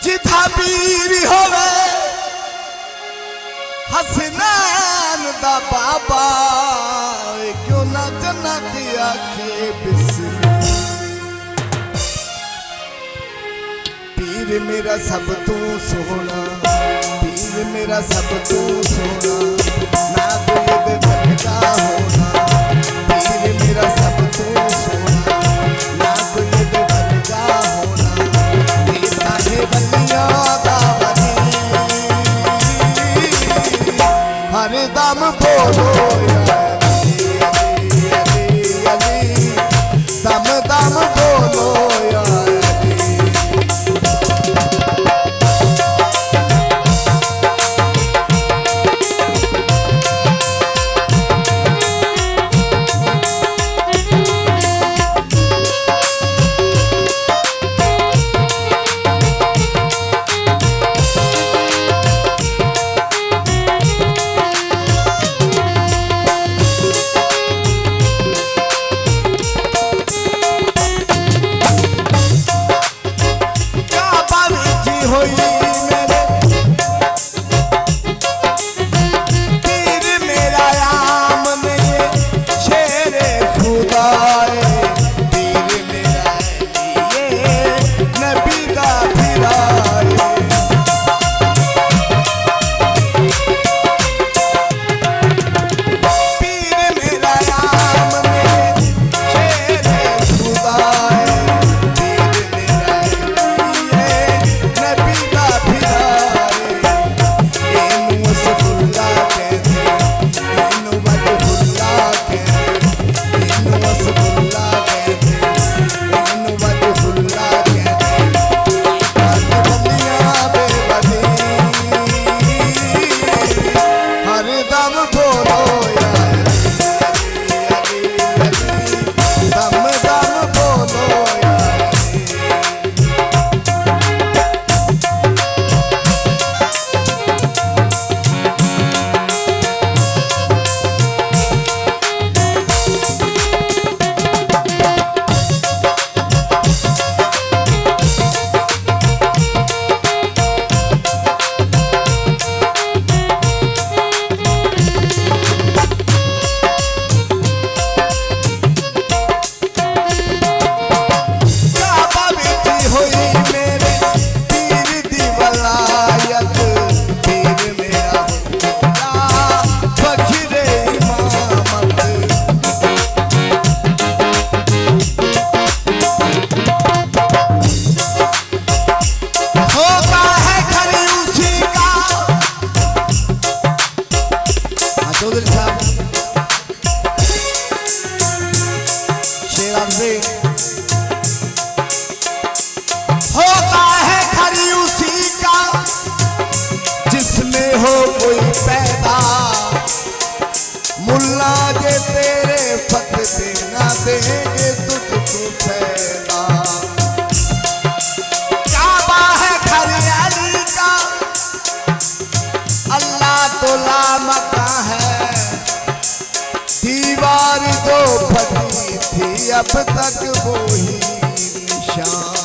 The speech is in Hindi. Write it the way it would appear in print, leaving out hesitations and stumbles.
जिथा पीर होवे हसनैन दा बाबा क्यों ना जन्नत आखे बिस्मिल्लाह। पीर मेरा सब तू सोना, पीर मेरा सब तू सोना, ना कोई बेवजह होना। पीर मेरा सब तू सोना, ना कोई बेवजह होना। पीता है बलिया दा बली, हर दम बोलो या अली अली अली, दम दम बोलो या होता है खरी उसी का जिसमें हो कोई पैदा। मुल्ला जे तेरे फतवे ना देंगे तुझको पैदा। काबा है खरी अली का, अल्लाह तो लामका है। दीवार जो फटी थी अब तक वो ही निशान।